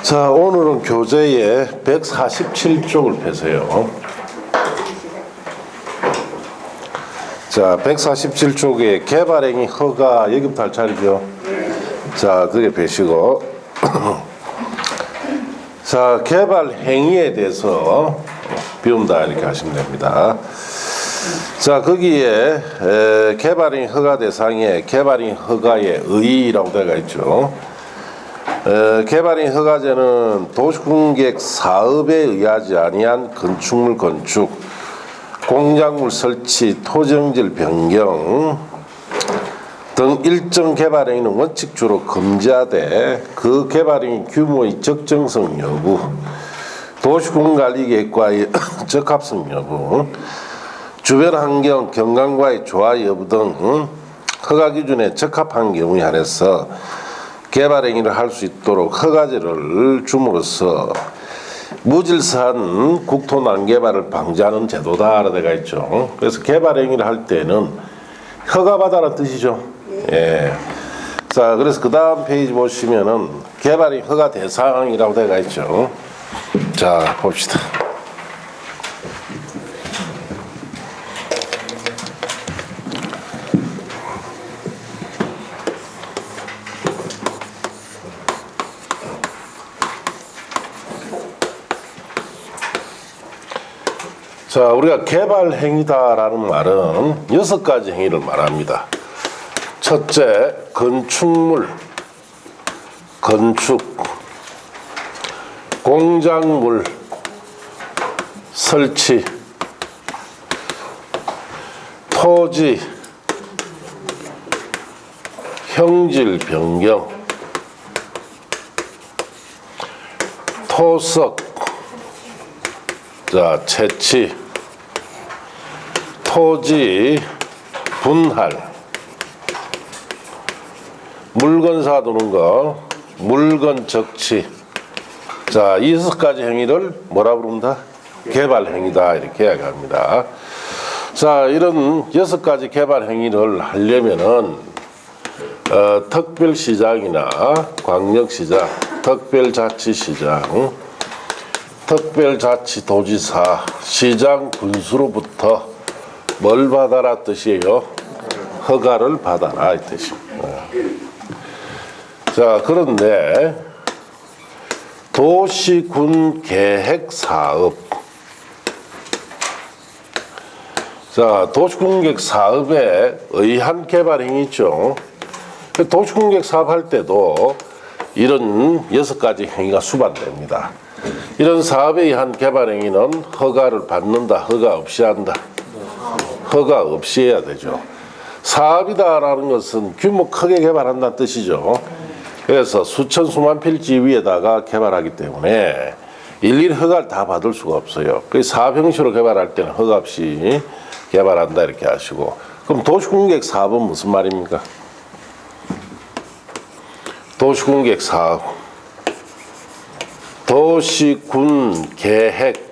자, 오늘은 교재의 147쪽을 펴세요. 자, 147쪽에 개발행위 허가 여기부터 할 차례죠. 자, 그게 펴시고 자, 개발행위에 대해서 배운다 이렇게 하시면 됩니다. 자, 거기에 개발행위 허가 대상에 개발행위 허가의 의의라고 되어 있죠. 개발행위 허가제는 도시공객 사업에 의하지 아니한 건축물 건축, 공작물 설치, 토지용질 변경 등 일정 개발행위는 원칙적으로 금지하되 그 개발행위 규모의 적정성 여부, 도시공간관리계획과의 적합성 여부, 주변 환경, 경관과의 조화 여부 등 허가 기준에 적합한 경우에 한해서 개발행위를 할 수 있도록 허가제를 줌으로써 무질서한 국토 난개발을 방지하는 제도다 되어 있죠. 그래서 개발행위를 할 때는 허가받아라는 뜻이죠. 예. 자, 그래서 그 다음 페이지 보시면은 개발행위 허가 대상이라고 되어 있죠. 자, 봅시다. 자, 우리가 개발행위다라는 말은 6가지 행위를 말합니다. 첫째, 건축물, 건축, 공작물, 설치, 토지, 형질 변경, 토석, 자, 채취, 토지 분할, 물건 사두는 거, 물건 적치. 자, 이 6가지 행위를 뭐라 부른다? 개발행위다 이렇게 이야기합니다. 자, 이런 6가지 개발행위를 하려면은 특별시장이나 광역시장, 특별자치시장, 특별자치도지사, 시장 군수로부터 뭘 받아라 뜻이에요? 허가를 받아라 이 뜻입니다. 자, 그런데 도시군 계획사업, 자, 도시군 계획 사업에 의한 개발행위 있죠. 도시공객 사업할 때도 이런 6가지 행위가 수반됩니다. 이런 사업에 의한 개발행위는 허가를 받는다, 허가 없이 한다. 허가 없이 해야 되죠. 사업이다라는 것은 규모 크게 개발한다는 뜻이죠. 그래서 수천 수만 필지 위에다가 개발하기 때문에 일일이 허가를 다 받을 수가 없어요. 그 사업 형식으로 개발할 때는 허가 없이 개발한다 이렇게 하시고. 그럼 도시공객 사업은 무슨 말입니까? 도시공객 사업, 도시군 계획,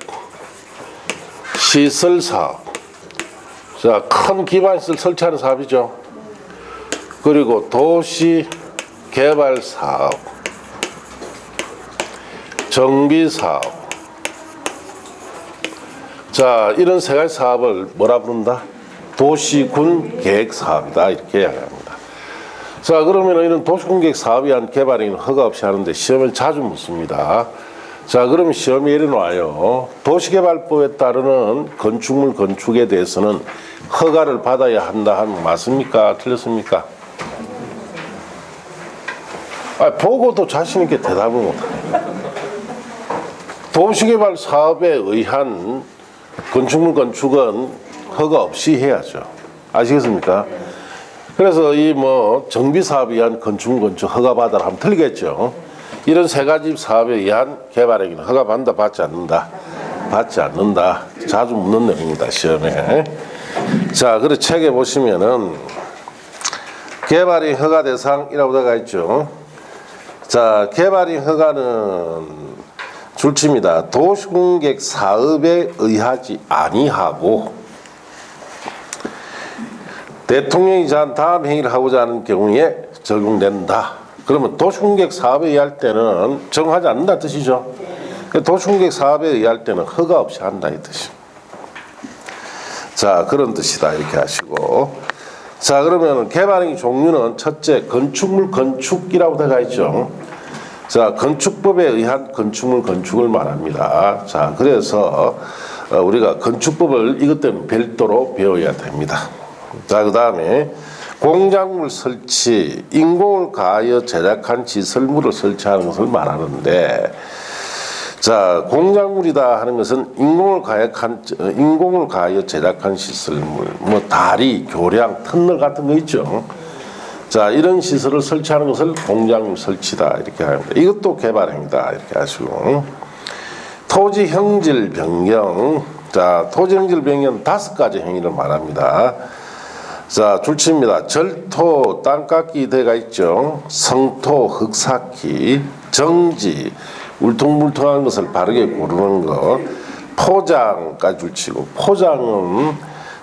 시설 사업. 자, 큰 기반시설 설치하는 사업이죠. 그리고 도시 개발 사업, 정비 사업. 자, 이런 3가지 사업을 뭐라 부른다? 도시군 계획 사업이다 이렇게 이야기합니다. 자, 그러면 이런 도시군 계획 사업에 의한 개발행위는 허가 없이 하는데 시험을 자주 묻습니다. 자, 그러면 시험에 이래놓아요. 도시개발법에 따르는 건축물 건축에 대해서는 허가를 받아야 한다 하는 거 맞습니까? 틀렸습니까? 보고도 자신있게 대답을 못합니다. 도시개발 사업에 의한 건축물 건축은 허가 없이 해야죠. 아시겠습니까? 그래서 이 정비 사업에 의한 건축물 건축 허가 받아라 하면 틀리겠죠. 이런 3가지 사업에 의한 개발행위는 허가 받는다, 받지 않는다? 받지 않는다. 자주 묻는 내용입니다, 시험에. 자, 그래 책에 보시면은 개발행위 허가 대상이라고 되어 있죠. 자, 개발행위 허가는 줄칩니다. 도시공객 사업에 의하지 아니하고 대통령이 제한 다음 행위를 하고자 하는 경우에 적용된다. 그러면 도시공격 사업에 의할 때는 정하지 않는다 뜻이죠. 도시공격 사업에 의할 때는 허가 없이 한다 이 뜻이. 자, 그런 뜻이다 이렇게 하시고. 자, 그러면 개발행위 종류는 첫째 건축물 건축이라고 되어 있죠. 자, 건축법에 의한 건축물 건축을 말합니다. 자, 그래서 우리가 건축법을 이것 때문에 별도로 배워야 됩니다. 자, 그 다음에 공작물 설치, 인공을 가하여 제작한 시설물을 설치하는 것을 말하는데, 자, 공작물이다 하는 것은 인공을 가하여 제작한 시설물, 뭐 다리, 교량, 터널 같은 거 있죠. 자, 이런 시설을 설치하는 것을 공작물 설치다 이렇게 합니다. 이것도 개발행위다 이렇게 하시고. 토지 형질 변경. 자, 토지 형질 변경 5가지 행위를 말합니다. 자, 줄칩니다. 절토, 땅깎기 대가 있죠. 성토, 흙쌓기, 정지, 울퉁불퉁한 것을 바르게 고르는 것, 포장까지 줄치고, 포장은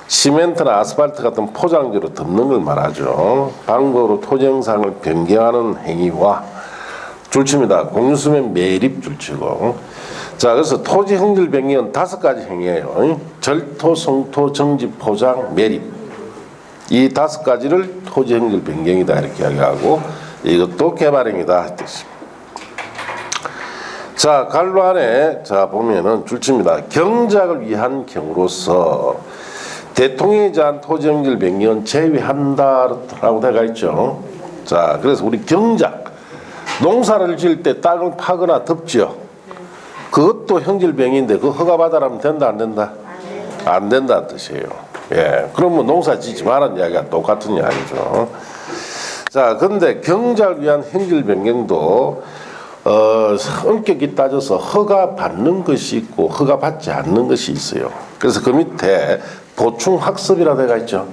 시멘트나 아스팔트 같은 포장재로 덮는 걸 말하죠. 방법으로 토지 형상을 변경하는 행위와 줄칩니다. 공유수면 매립 줄치고. 자, 그래서 토지 형질 변경은 5가지 행위예요. 절토, 성토, 정지, 포장, 매립. 이 5가지를 토지 형질 변경이다 이렇게 이야기하고, 이것도 개발행위다 뜻입니다. 자, 갈로 안에 자 보면은 줄칩니다. 경작을 위한 경우로서 대통령에 대한 토지 형질 변경은 제외한다라고 되어 있죠. 자, 그래서 우리 경작, 농사를 지을 때 땅을 파거나 덮죠. 그것도 형질 변경인데 그 허가 받아라면 된다 안 된다? 안 된다는 뜻이에요. 예, 그러면 농사 짓지 말라는 이야기가 똑같은 이야기죠. 자, 근데 경작을 위한 형질 변경도 엄격히 따져서 허가 받는 것이 있고 허가 받지 않는 것이 있어요. 그래서 그 밑에 보충학습이라 되어 있죠.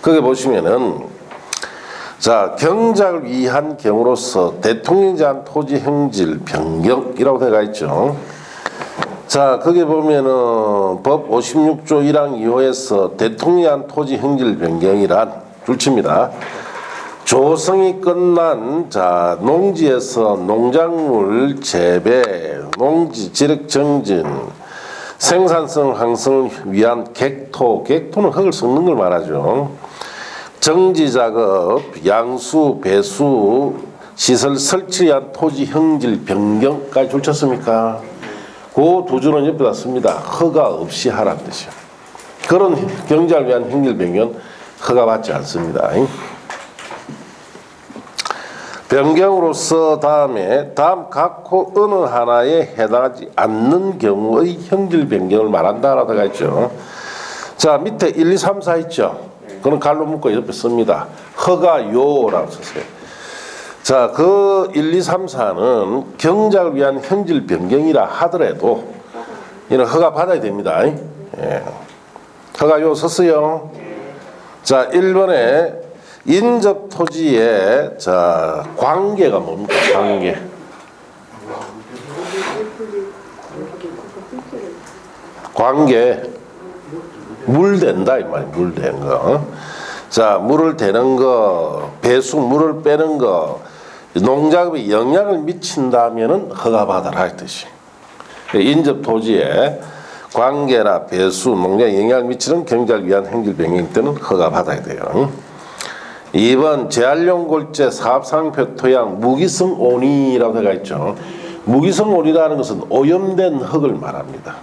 거기 보시면은 자, 경작을 위한 경우로서 대통령에 대한 토지 형질 변경이라고 되어 있죠. 자, 거기 보면은 법 56조 1항 2호에서 대통령에 대한 토지 형질 변경이란 줄칩니다. 조성이 끝난 자 농지에서 농작물 재배, 농지 지력 정진, 생산성 향상을 위한 객토는 흙을 섞는 걸 말하죠. 정지 작업, 양수, 배수, 시설 설치에 의한 토지 형질 변경까지 줄쳤습니까? 그 두 줄은 옆에다 씁니다. 허가 없이 하라는 뜻이요. 그런 경작을 위한 형질 변경은 허가 받지 않습니다. 변경으로서 다음에 다음 각호 어느 하나에 해당하지 않는 경우의 형질 변경을 말한다라고 되어 있죠. 자, 밑에 1, 2, 3, 4 있죠. 그건 갈로 묶고 옆에 씁니다. 허가요라고 쓰세요. 자, 그 1, 2, 3, 4는 경작을 위한 형질 변경이라 하더라도 이는 허가 받아야 됩니다. 예. 허가요 썼어요. 자, 1번에 인접 토지의 자 관계가 뭡니까? 관계. 관계. 물 댄다 이 말이야. 물 댄 거. 자, 물을 대는 거, 배수 물을 빼는 거, 농작업에 영향을 미친다면은 허가 받아라 이 뜻이. 인접 토지에 관계나 배수, 농작에 영향을 미치는 경작을 위한 행질 변경 때는 허가 받아야 돼요. 2번 재활용 골재 사업상표 토양 무기성 온이라고 되어 있죠. 무기성 온이라는 것은 오염된 흙을 말합니다.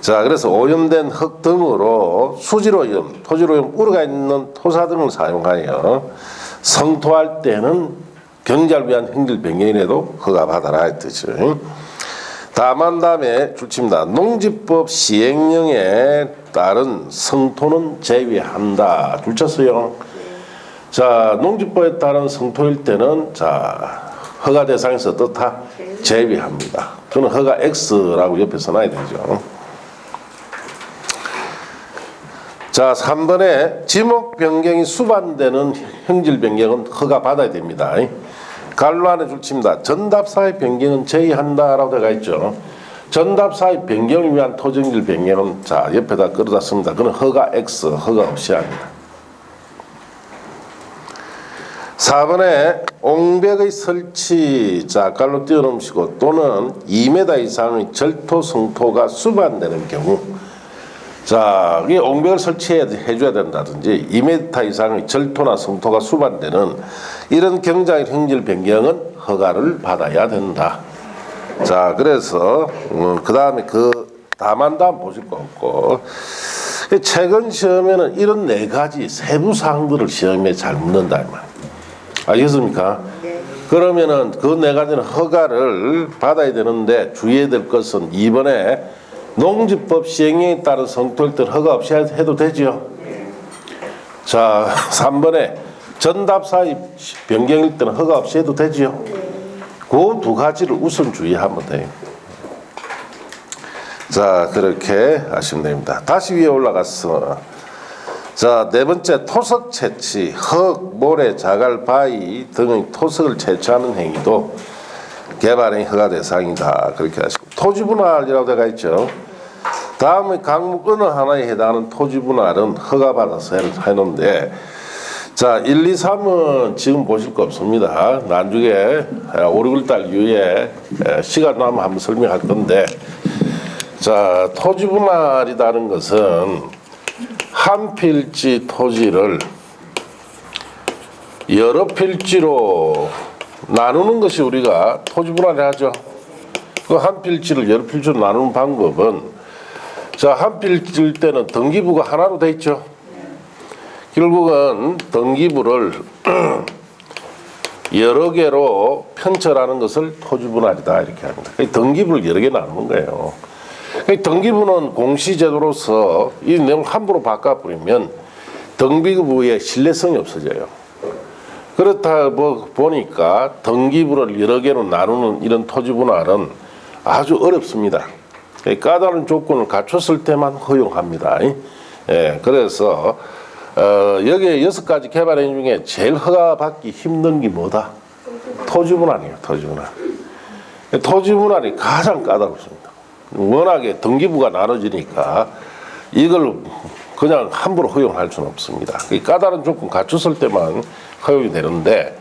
자, 그래서 오염된 흙 등으로 수질오염, 토질오염 우려가 있는 토사 등을 사용하여 성토할 때는 경작을 위한 형질 변경이라도 허가 받아라 이 뜻이죠. 다음에 줄칩니다. 농지법 시행령에 따른 성토는 제외한다. 줄쳤어요. 자, 농지법에 따른 성토일 때는 자 허가 대상에서 다 제외합니다. 저는 허가 X라고 옆에 써놔야 되죠. 자, 3번에 지목 변경이 수반되는 형질 변경은 허가 받아야 됩니다. 갈로 안에 줄칩니다. 전답사의 변경은 제의한다라고 되어 있죠. 전답사의 변경을 위한 토지형질 변경은 자 옆에다 끌어다 씁니다. 그건 허가 X, 허가 없이 합니다. 4번에 옹벽의 설치, 자, 깔로 띄워놓으시고 또는 2m 이상의 절토, 성토가 수반되는 경우, 자, 이 옹벽을 설치해줘야 된다든지 2m 이상의 절토나 성토가 수반되는 이런 경작의 형질 변경은 허가를 받아야 된다. 자, 그래서 그 다음에 다만 보실 거 없고, 최근 시험에는 이런 4가지 세부 사항들을 시험에 잘 묻는다 이 말. 알겠습니까? 네. 그러면은 그 4가지는 허가를 받아야 되는데 주의해야 될 것은 2번에 농지법 시행령에 따른 성토일 때는 허가 없이 해도 되죠. 네. 자, 3번에 전답사의 변경일 때는 허가 없이 해도 되죠. 네. 그 2가지를 우선 주의하면 돼요. 자, 그렇게 하시면 됩니다. 다시 위에 올라가서, 자, 4번째 토석 채취, 흙, 모래, 자갈, 바위 등의 토석을 채취하는 행위도 개발행위 허가 대상이다. 그렇게 하시고, 토지분할이라고 되어 있죠. 다음에 강목 어느 하나에 해당하는 토지분할은 허가받아서 해놓는데, 자, 1, 2, 3은 지금 보실 거 없습니다. 나중에 5, 6월 이후에 시간 나면 한번 설명할 건데, 자, 토지분할이라는 것은 한 필지 토지를 여러 필지로 나누는 것이 우리가 토지분할을 하죠. 그 한 필지를 여러 필지로 나누는 방법은, 자, 한 필지일 때는 등기부가 하나로 돼 있죠. 결국은 등기부를 여러 개로 편철하는 것을 토지분할이다 이렇게 합니다. 등기부를 여러 개 나누는 거예요. 등기부는 공시제도로서 이 내용을 함부로 바꿔버리면 등기부의 신뢰성이 없어져요. 그렇다 보니까 등기부를 여러 개로 나누는 이런 토지분할은 아주 어렵습니다. 까다로운 조건을 갖췄을 때만 허용합니다. 예, 그래서 여기에 6가지 개발행위 중에 제일 허가받기 힘든 게 뭐다? 토지분할이에요. 토지분할. 토지분할이 가장 까다롭습니다. 워낙에 등기부가 나눠지니까 이걸 그냥 함부로 허용할 수는 없습니다. 까다로운 조건 갖췄을 때만 허용이 되는데,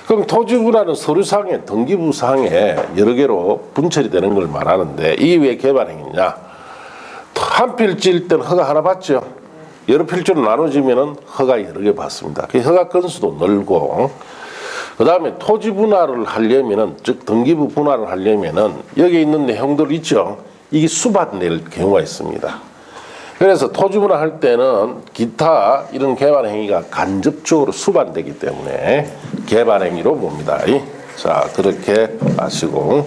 그럼 토지분할은 서류상에 등기부상에 여러 개로 분철이 되는 걸 말하는데 이게 왜 개발행위냐? 한 필지일 때는 허가 하나 받죠. 여러 필지로 나눠지면은 허가 여러 개 받습니다. 그 허가 건수도 넓고, 그 다음에 토지 분할을 하려면은, 즉 등기부 분할을 하려면은 여기 있는 내용들 있죠. 이게 수반될 경우가 있습니다. 그래서 토지 분할할 때는 기타 이런 개발 행위가 간접적으로 수반되기 때문에 개발 행위로 봅니다. 자, 그렇게 아시고,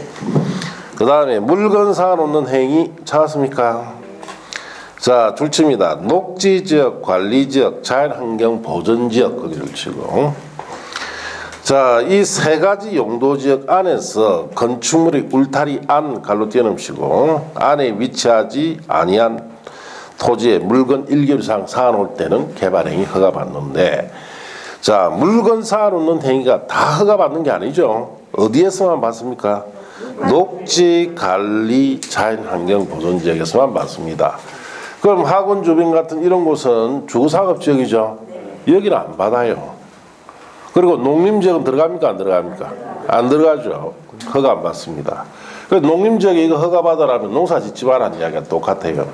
그 다음에 물건 사놓는 행위 찾았습니까? 자, 줄칩니다. 녹지지역, 관리지역, 자연환경보전지역 거기를 치고, 자, 이 3가지 용도지역 안에서 건축물의 울타리 안 갈로 띄워놓으시고 안에 위치하지 아니한 토지에 물건 1개월 이상 쌓아놓을 때는 개발행위 허가받는데, 자, 물건 쌓아놓는 행위가 다 허가받는 게 아니죠. 어디에서만 받습니까? 녹지, 관리, 자연환경보전지역에서만 받습니다. 그럼 학원 주변 같은 이런 곳은 주거상업지역이죠. 여기는 안 받아요. 그리고 농림지역은 들어갑니까? 안 들어갑니까? 안 들어가죠. 허가 안 받습니다. 그래서 농림지역에 이거 허가 받으라면 농사 짓지 말라는 이야기가 똑같아요.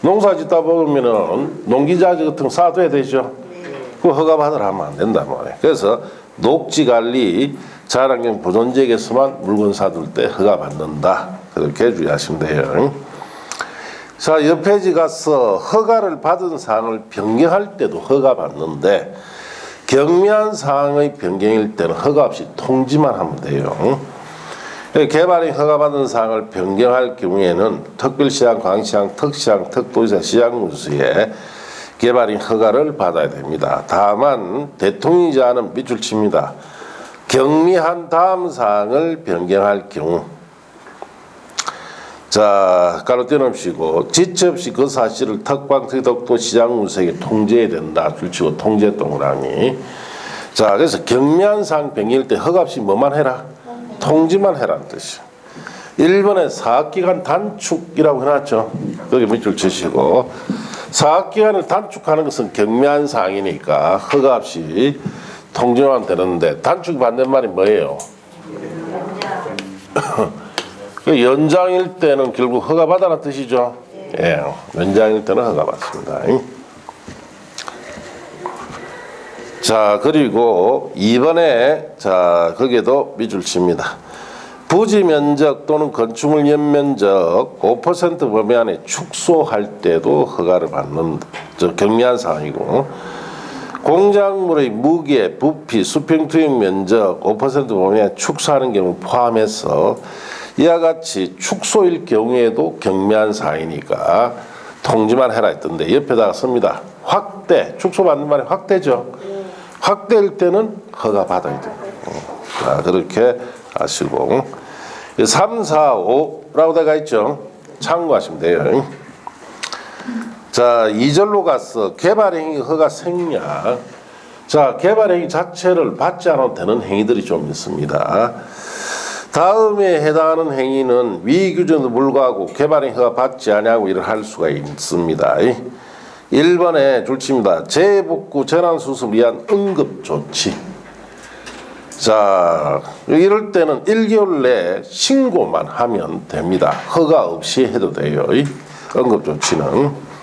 농사 짓다 보면은 농기자재 같은 거 쌓아둬야 되죠. 그 허가 받으라 하면 안 된단 말이에요. 그래서 녹지관리, 자연환경 보존지역에서만 물건 사둘 때 허가 받는다. 그렇게 주의하시면 돼요. 자, 옆 페이지 가서 허가를 받은 사항을 변경할 때도 허가 받는데, 경미한 사항의 변경일 때는 허가 없이 통지만 하면 돼요. 개발이 허가받은 사항을 변경할 경우에는 특별시장, 광시장, 특시장, 특도지사, 시장군수에 개발인 허가를 받아야 됩니다. 다만 대통령이지 않은 밑줄 칩니다. 경미한 다음 사항을 변경할 경우, 자, 가로 떼놓으시고 지체 없이 그 사실을 특방, 특덕도 시장군수에게 통지해야 된다. 줄치고 통제 동그라미. 자, 그래서 경미한 사항 변경일 때 허가 없이 뭐만 해라? 통지만 해라는 뜻이에요. 1번에 사업기간 단축이라고 해놨죠. 거기 밑줄 치시고, 사업기간을 단축하는 것은 경미한 사항이니까 허가 없이 통지만 되는데 단축 반대말이 뭐예요? 그 연장일 때는 결국 허가받아라는 뜻이죠. 예, 연장일 때는 허가받습니다. 자, 그리고 2번에 자 거기에도 밑줄 칩니다. 부지 면적 또는 건축물 연면적 5% 범위 안에 축소할 때도 허가를 받는 경미한 사항이고, 공작물의 무게, 부피, 수평 투입 면적 5% 범위 안에 축소하는 경우 포함해서 이와 같이 축소일 경우에도 경미한 사항이니까 통지만 해라 했던데 옆에다가 씁니다. 확대, 축소받는 말이 확대죠. 확대일 때는 허가 받아야 돼요. 자, 그렇게 하시고 3, 4, 5라고 되어 있죠. 참고하시면 돼요. 자, 2절로 가서 개발행위 허가 생략. 자, 개발행위 자체를 받지 않아도 되는 행위들이 좀 있습니다. 다음에 해당하는 행위는 위기규정에도 불구하고 개발행위 허가 받지 아니하고 일을 할 수가 있습니다. 1번에 줄칩니다. 재복구 재난수습을 위한 응급조치. 자, 이럴 때는 1개월 내에 신고만 하면 됩니다. 허가 없이 해도 돼요. 응급조치는.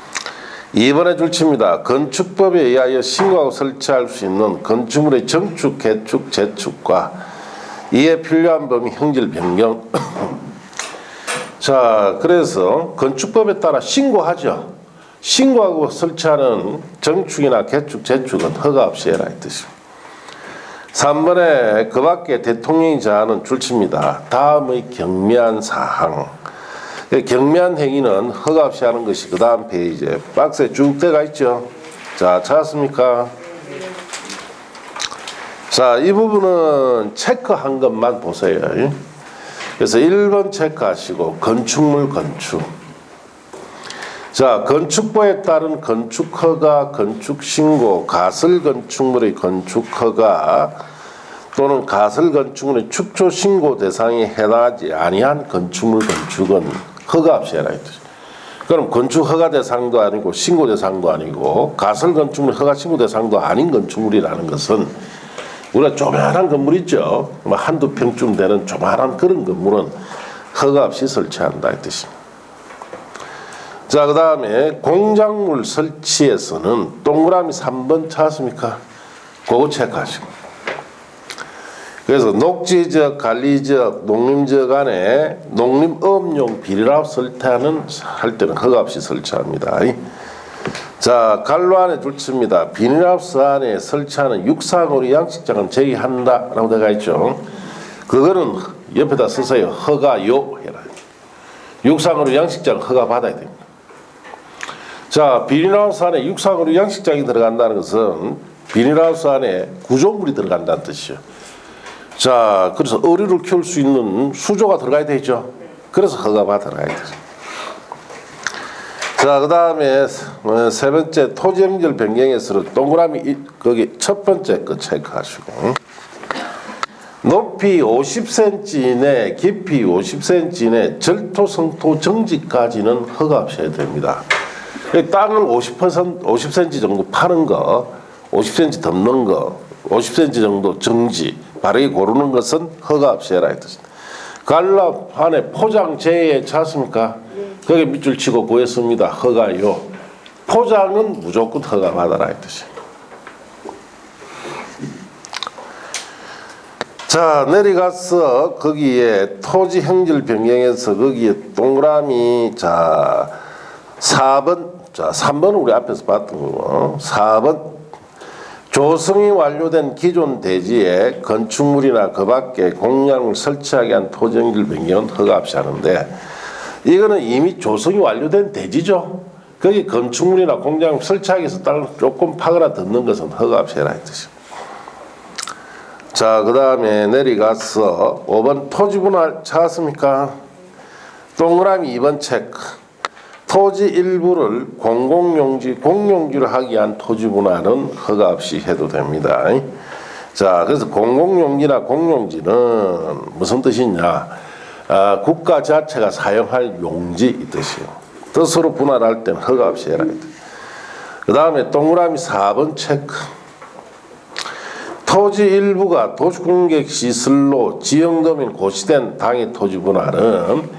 2번에 줄칩니다. 건축법에 의하여 신고하고 설치할 수 있는 건축물의 정축, 개축, 재축과 이에 필요한 범위 형질 변경. 자, 그래서 건축법에 따라 신고하죠. 신고하고 설치하는 정축이나 개축, 재축은 허가 없이 해라 이 뜻입니다. 3번에 그 밖에 대통령이 정하는 줄칩니다. 다음의 경미한 사항. 경미한 행위는 허가 없이 하는 것이 그 다음 페이지에 박스에 쭉 들어가 있죠. 자, 찾았습니까? 자, 이 부분은 체크한 것만 보세요. 그래서 1번 체크하시고 건축물 건축. 자, 건축법에 따른 건축허가, 건축신고, 가설건축물의 건축허가 또는 가설건축물의 축조신고 대상에 해당하지 아니한 건축물 건축은 허가 없이 해라. 그럼 건축허가 대상도 아니고 신고 대상도 아니고 가설건축물 허가 신고 대상도 아닌 건축물이라는 것은 우리가 조그마한 건물 있죠. 한두 평쯤 되는 조그마한 그런 건물은 허가 없이 설치한다 이 뜻입니다. 자, 그 다음에 공작물 설치에서는 동그라미 3번 찾았습니까? 그거 체크하시고. 그래서 녹지지역, 관리지역, 농림지역 안에 농림업용 비닐하우스 설치하는 할 때는 허가 없이 설치합니다. 자, 갈로 안에 줄칩니다. 비닐하우스 안에 설치하는 육상으로 양식장은 제기한다라고 되어 있죠. 그거는 옆에다 쓰세요. 허가요 해라. 육상으로 양식장 허가 받아야 됩니다. 자, 비닐하우스 안에 육상으로 양식장이 들어간다는 것은 비닐하우스 안에 구조물이 들어간다는 뜻이죠. 자, 그래서 어류를 키울 수 있는 수조가 들어가야 되죠. 그래서 허가 받아야 되죠. 자, 그 다음에 세 번째 토지형질 변경에서는 동그라미 거기 첫 번째 거 체크하시고, 높이 50cm 내 깊이 50cm 내 절토 성토 정지까지는 허가 없이 해야 됩니다. 땅을 50cm 정도 파는 거, 50cm 덮는 거, 50cm 정도 정지, 바르게 고르는 것은 허가 없이 해라 했습니다. 갈라 안에 포장 제외에 찾습니까? 거기에 밑줄 치고 구했습니다. 허가요. 포장은 무조건 허가 받아라 했듯이. 자, 내려가서 거기에 토지 형질 변경에서 거기에 동그라미 자 4번 자 3번은 우리 앞에서 봤던 거고 4번 조성이 완료된 기존 대지에 건축물이나 그 밖에 공약을 설치하게 한 토지 형질 변경은 허가 없이 하는데 이거는 이미 조성이 완료된 대지죠. 거기 건축물이나 공장을 설치하기 위해서 땅을 조금 파거나 덮는 것은 허가 없이 해라 이 뜻입니다. 자, 그 다음에 내려가서 5번 토지 분할 찾았습니까? 동그라미 2번 체크. 토지 일부를 공공용지, 공용지로 하기 위한 토지 분할은 허가 없이 해도 됩니다. 자, 그래서 공공용지나 공용지는 무슨 뜻이냐? 국가 자체가 사용할 용지 이 뜻이에요. 뜻으로 분할할 때는 허가 없이 해라. 그 다음에 동그라미 4번 체크. 토지 일부가 도시공격 시설로 지형도면 고시된 당해 토지 분할은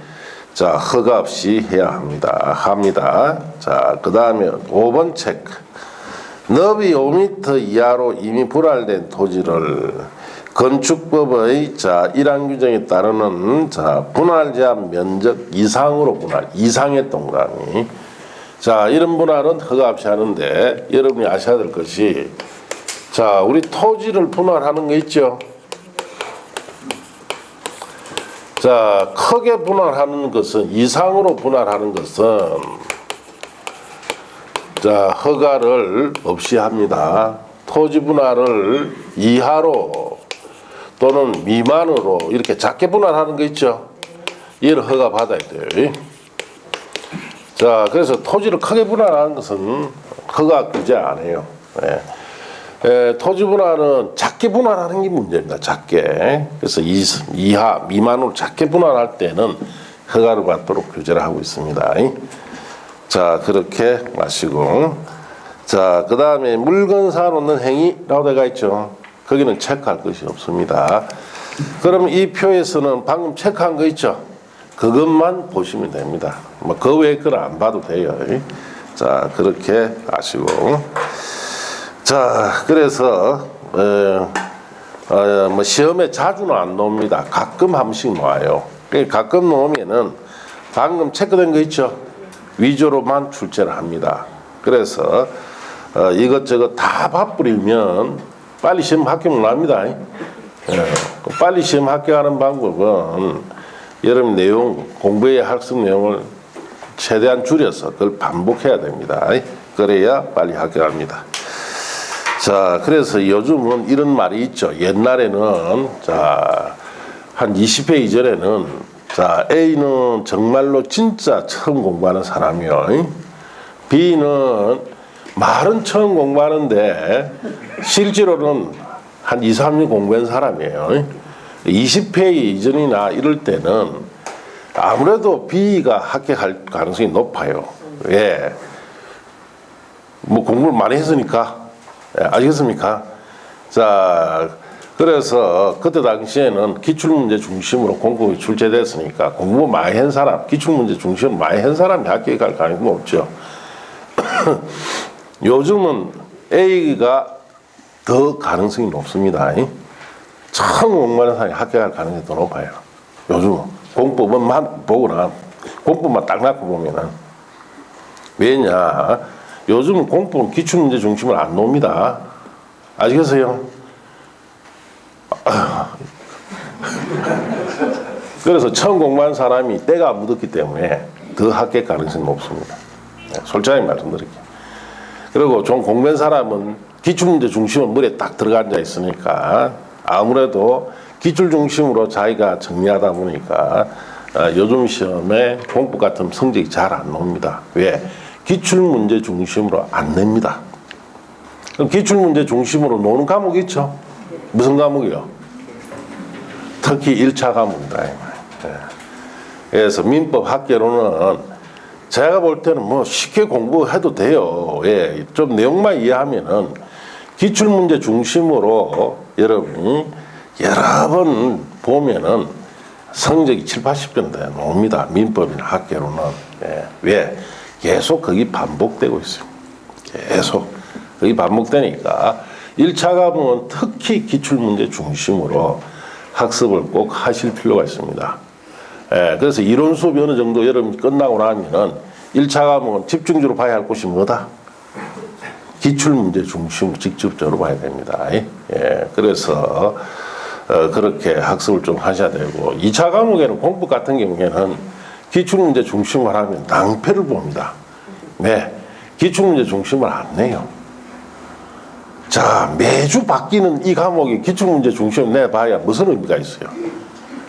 자 허가 없이 해야 합니다. 자 그다음에 5번 체크. 너비 5m 이하로 이미 분할된 토지를 건축법의 자 1항 규정에 따르는 자 분할 제한 면적 이상으로 분할, 이상의 동그라미. 자 이런 분할은 허가 없이 하는데 여러분이 아셔야 될 것이 자 우리 토지를 분할하는 거 있죠. 자 크게 분할하는 것은 이상으로 분할하는 것은 자 허가를 없이 합니다. 토지 분할을 이하로 또는 미만으로 이렇게 작게 분할하는 거 있죠. 이를 허가 받아야 돼요. 자 그래서 토지를 크게 분할하는 것은 허가 규제 안 해요. 토지 분할은 작게 분할하는 게 문제입니다. 작게. 그래서 이하 미만으로 작게 분할할 때는 허가를 받도록 규제를 하고 있습니다. 자 그렇게 마시고 자 그 다음에 물건사 놓는 행위라고 되어 있죠. 거기는 체크할 것이 없습니다. 그럼 이 표에서는 방금 체크한 거 있죠. 그것만 보시면 됩니다. 뭐 그 외의 거는 안 봐도 돼요. 자 그렇게 아시고 자 그래서 뭐 시험에 자주는 안 나옵니다. 가끔 한 번씩 나와요. 가끔 나오면은 방금 체크된 거 있죠. 위조로만 출제를 합니다. 그래서 이것저것 다 봐버리면 빨리 시험 합격 못 합니다. 빨리 시험 합격하는 방법은 여러분 내용 공부의 학습 내용을 최대한 줄여서 그걸 반복해야 됩니다. 그래야 빨리 합격합니다. 자 그래서 요즘은 이런 말이 있죠. 옛날에는 자 한 20회 이전에는 자 A는 정말로 진짜 처음 공부하는 사람이요. B는 말은 처음 공부하는데 실제로는 한 2, 3년 공부한 사람이에요. 20회 이전이나 이럴 때는 아무래도 B가 합격할 가능성이 높아요. 왜? 뭐 공부를 많이 했으니까. 아시겠습니까? 자 그래서 그때 당시에는 기출문제 중심으로 공부가 출제됐으니까 공부 많이 한 사람, 기출문제 중심으로 많이 한 사람이 합격할 가능성이 높죠. 요즘은 A가 더 가능성이 높습니다. 처음 공부하는 사람이 합격할 가능성이 더 높아요. 요즘은 공법만 보거나 공법만 딱 놓고 보면은 왜냐? 요즘은 공법은 기출문제 중심으로 안 놉니다. 아시겠어요? 그래서 처음 공부한 사람이 때가 묻었기 때문에 더 합격 가능성이 높습니다. 솔직하게 말씀드릴게요. 그리고 좀 공부한 사람은 기출문제 중심으로 머리에 딱 들어가 앉아 있으니까 아무래도 기출 중심으로 자기가 정리하다 보니까 요즘 시험에 공부 같은 성적이 잘 안 나옵니다. 왜? 기출문제 중심으로 안 냅니다. 그럼 기출문제 중심으로 노는 과목이 있죠? 무슨 과목이요? 특히 1차 과목이다. 그래서 민법 학계로는 제가 볼 때는 뭐 쉽게 공부해도 돼요. 예, 좀 내용만 이해하면은 기출문제 중심으로 여러분이 여러 번 보면은 성적이 7, 80점 나옵니다. 민법이나 학계로는. 예, 왜? 계속 거기 반복되고 있어요. 계속 거기 반복되니까 1차 과목은 특히 기출문제 중심으로 학습을 꼭 하실 필요가 있습니다. 예, 그래서 이론 수업이 어느 정도 여러분 끝나고 나면은 1차 과목은 집중적으로 봐야 할 곳이 뭐다? 기출문제 중심으로 직접적으로 봐야 됩니다. 예, 그래서 그렇게 학습을 좀 하셔야 되고 2차 과목에는 공부 같은 경우에는 기출문제 중심을 하면 낭패를 봅니다. 네, 기출문제 중심을 안 내요. 자, 매주 바뀌는 이 과목이 기출문제 중심을 내봐야 무슨 의미가 있어요?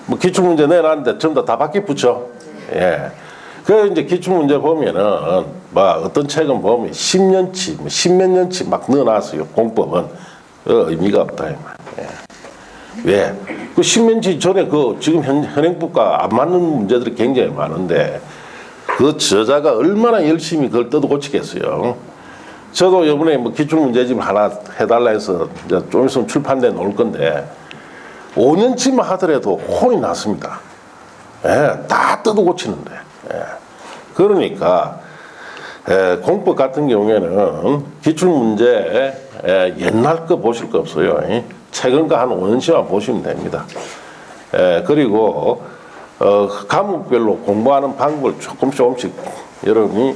뭐 기출문제 내놨는데 전부 다 바뀌 붙여. 예. 그 이제 기출문제 보면은 뭐 어떤 책은 보면 10년치, 뭐 10몇 년치 막 넣어놨어요. 공법은 의미가 없다. 예. 왜? 그 10년치 전에 그 지금 현행법과 안 맞는 문제들이 굉장히 많은데 그 저자가 얼마나 열심히 그걸 뜯어고치겠어요. 저도 이번에 뭐 기출문제집 하나 해달라 해서 이제 좀 있으면 출판돼 놓을 건데 5년치만 하더라도 혼이 났습니다. 예, 다 뜯어 고치는데. 예. 그러니까 공법 같은 경우에는 기출문제 옛날 거 보실 거 없어요. 최근 거 한 5년치만 보시면 됩니다. 그리고 과목별로 공부하는 방법을 조금씩 여러분이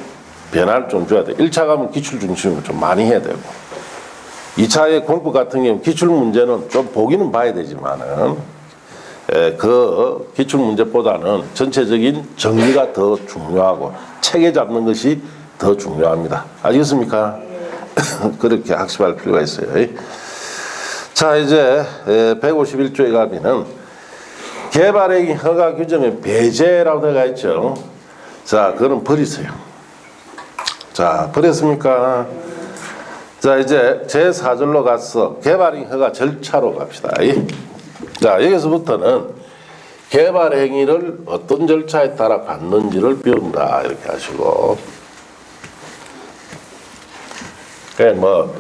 변화를 좀 줘야 돼. 1차 과목 기출 중심으로 좀 많이 해야 되고 2차의 공법 같은 경우 기출 문제는 좀 보기는 봐야 되지만은 그 기출 문제보다는 전체적인 정리가 더 중요하고 체계 잡는 것이 더 중요합니다. 아시겠습니까? 그렇게 학습할 필요가 있어요. 자, 이제 151조에 가면은 개발행위 허가 규정에 배제라고 들어가 있죠. 자, 그거는 버리세요. 자, 버렸습니까? 자, 이제 제4절로 가서 개발행위 허가 절차로 갑시다. 자, 여기서부터는 개발행위를 어떤 절차에 따라 받는지를 배운다. 이렇게 하시고. 뭐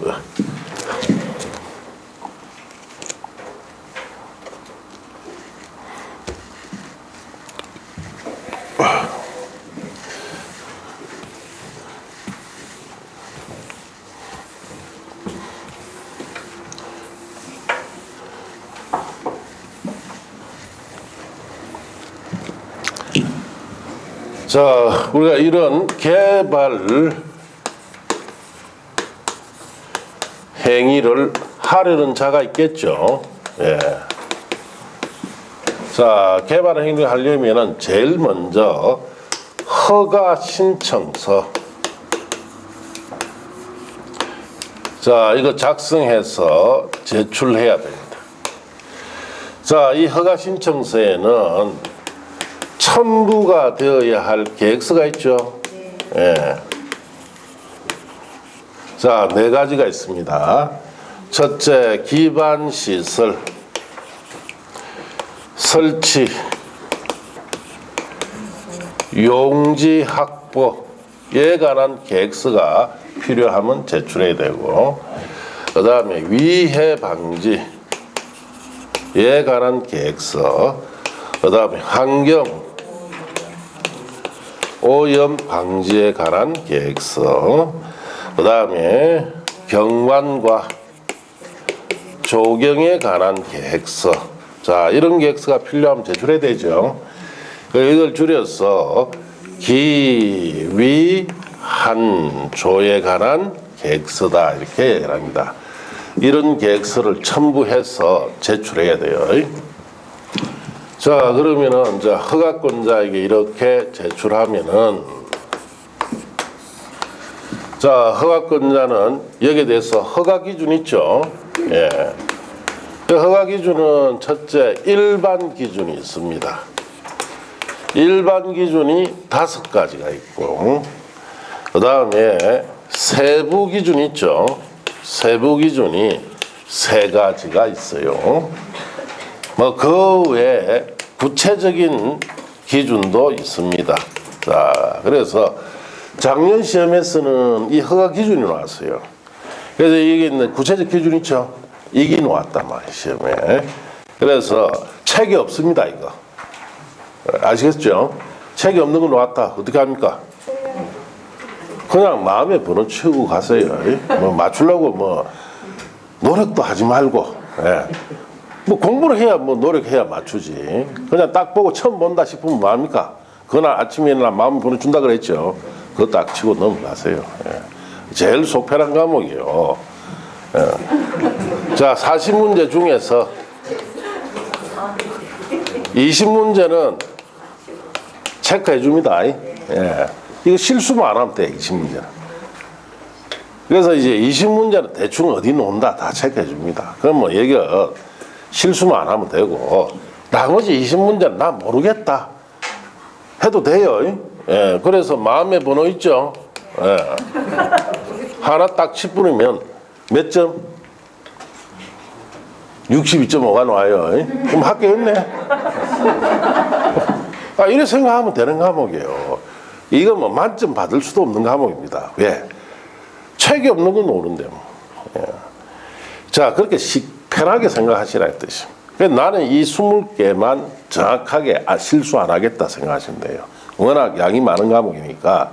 자, 우리가 이런 개발 행위를 하려는 자가 있겠죠. 예. 자, 개발 행위를 하려면은 제일 먼저 허가 신청서. 자, 이거 작성해서 제출해야 됩니다. 자, 이 허가 신청서에는 첨부가 되어야 할 계획서가 있죠. 예. 자, 4가지가 있습니다. 첫째, 기반 시설, 설치, 용지 확보에 관한 계획서가 필요하면 제출해야 되고, 그 다음에 위해 방지에 관한 계획서, 그 다음에 환경 오염 방지에 관한 계획서, 그 다음에 경관과 조경에 관한 계획서. 자, 이런 계획서가 필요하면 제출해야 되죠. 이걸 줄여서 기위한조에 관한 계획서다 이렇게 얘기를 합니다. 이런 계획서를 첨부해서 제출해야 돼요. 자, 그러면은 이제 허가권자에게 이렇게 제출하면은, 자, 허가권자는 여기에 대해서 허가 기준 있죠. 예. 그 허가 기준은 첫째, 일반 기준이 있습니다. 일반 기준이 5가지가 있고, 그 다음에 세부 기준이 있죠. 세부 기준이 3가지가 있어요. 뭐 그 외에 구체적인 기준도 있습니다. 자, 그래서 작년 시험에서는 이 허가 기준이 나왔어요. 그래서 이게 있는 구체적 기준 있죠. 이게 나왔단 말이에요, 시험에. 그래서 책이 없습니다, 이거. 아시겠죠? 책이 없는 거 나왔다. 어떻게 합니까? 그냥 마음에 번호 치우고 가세요. 뭐 맞추려고 뭐 노력도 하지 말고. 예. 뭐 공부를 해야 뭐 노력해야 맞추지. 그냥 딱 보고 처음 본다 싶으면 뭐합니까? 그날 아침에나 마음 번호 준다 그랬죠. 그거 딱 치고 넘어가세요. 예. 제일 속편한 과목이에요. 예. 자, 40문제 중에서 20문제는 체크해 줍니다. 예. 이거 실수만 안 하면 돼, 20문제는. 그래서 이제 20문제는 대충 어디 놓는다 다 체크해 줍니다. 그럼 뭐 얘가 실수만 안 하면 되고, 나머지 20문제는 나 모르겠다 해도 돼요. 예. 그래서 마음의 번호 있죠. 예. 하나 딱 10분이면 몇 점? 62.5가 나와요. 그럼 합격했네. 이래 생각하면 되는 과목이에요. 이거 뭐 만점 받을 수도 없는 과목입니다. 왜? 책이 없는 건 노는데 뭐. 예. 자, 그렇게 편하게 생각하시라 했듯이. 나는 이 20개만 정확하게 실수 안 하겠다 생각하시면 돼요. 워낙 양이 많은 과목이니까.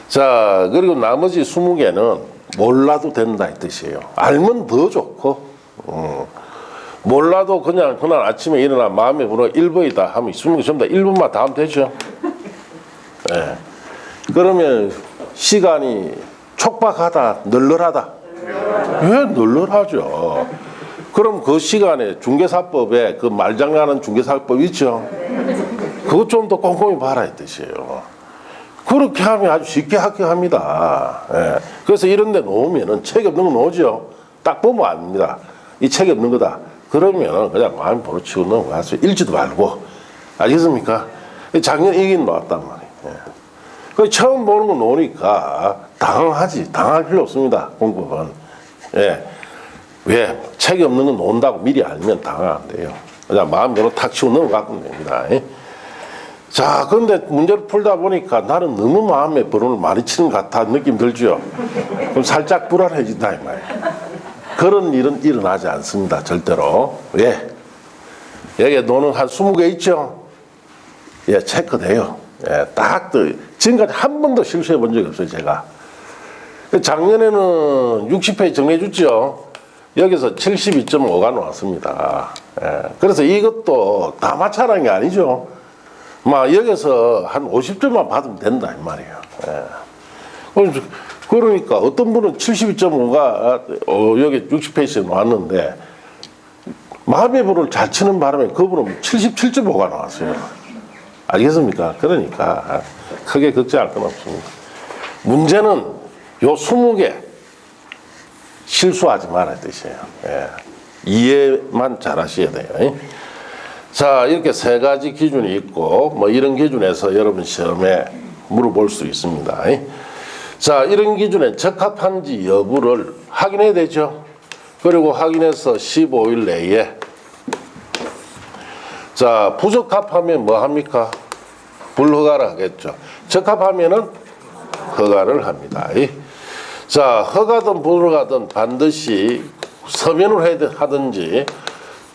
자, 그리고 나머지 20개는 몰라도 된다 이 뜻이에요. 알면 더 좋고, 몰라도 그냥 그날 아침에 일어나 마음에 불어 1번이다 하면 20개 전부 다 1번만 다 하면 되죠. 예. 그러면 시간이 촉박하다, 널널하다. 왜 널널하죠? 그럼 그 시간에 중개사법에 그 말장난하는 중개사법 있죠? 그것 좀 더 꼼꼼히 봐라 이 뜻이에요. 그렇게 하면 아주 쉽게 합격합니다. 예. 그래서 이런 데 놓으면은 책이 없는 거 놓으죠. 딱 보면 압니다. 이 책이 없는 거다. 그러면 그냥 마음 보러치고 넘어가서 읽지도 말고. 알겠습니까? 작년 이긴 나왔단 말이에요. 예. 그 처음 보는 거 놓으니까 당황하지. 당할 필요 없습니다. 공법은. 예. 왜? 책이 없는 거 놓는다고 미리 알면 당황 안 돼요. 그냥 마음대로 탁 치고 넘어가면 됩니다. 예. 자, 그런데 문제를 풀다 보니까 나는 너무 마음에 버릇을 많이 치는 것 같아 느낌 들죠? 그럼 살짝 불안해진다 이 말이에요. 그런 일은 일어나지 않습니다. 절대로. 왜? 여기 노는 한 20개 있죠? 예, 체크돼요. 예, 딱 지금까지 한 번도 실수해 본 적이 없어요, 제가. 작년에는 60페이지 정리해 줬죠? 여기서 72.5가 나왔습니다. 예, 그래서 이것도 다 맞춰라는 게 아니죠. 막 여기서 한 50점만 받으면 된다 이 말이에요. 예. 그러니까 어떤 분은 72.5가 여기 60페이지에 나왔는데 마음의 불을 잘 치는 바람에 그분은 77.5가 나왔어요. 알겠습니까? 그러니까 크게 걱정할 건 없습니다. 문제는 요 20개 실수하지 말아야 뜻이에요. 예. 이해만 잘 하셔야 돼요. 예? 자, 이렇게 세 가지 기준이 있고 뭐 이런 기준에서 여러분 시험에 물어볼 수 있습니다. 예? 자, 이런 기준에 적합한지 여부를 확인해야 되죠. 그리고 확인해서 15일 내에 자, 부적합하면 뭐 합니까? 불허가를 하겠죠. 적합하면은 허가를 합니다. 자, 허가든 불허가든 반드시 서면을 하든지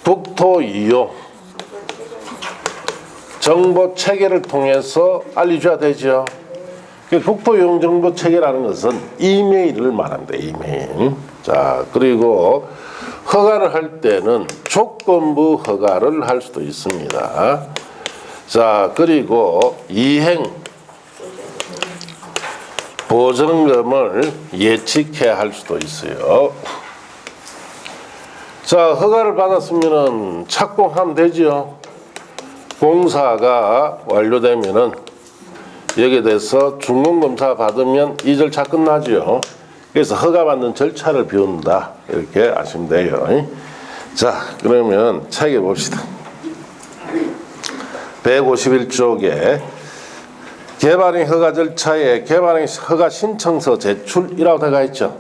국토 이용 정보 체계를 통해서 알려줘야 되죠. 국토 이용 정보 체계라는 것은 이메일을 말합니다. 이메일. 자, 그리고 허가를 할 때는 조건부 허가를 할 수도 있습니다. 자, 그리고 이행 보증금을 예측해야 할 수도 있어요. 자, 허가를 받았으면은 착공하면 되죠. 공사가 완료되면은 여기에 대해서 준공검사 받으면 이 절차 끝나죠. 그래서 허가받는 절차를 배운다 이렇게 아시면 돼요. 자, 그러면 책에 봅시다. 151쪽에 개발행 허가 절차에 개발행 허가 신청서 제출이라고 들어가 있죠.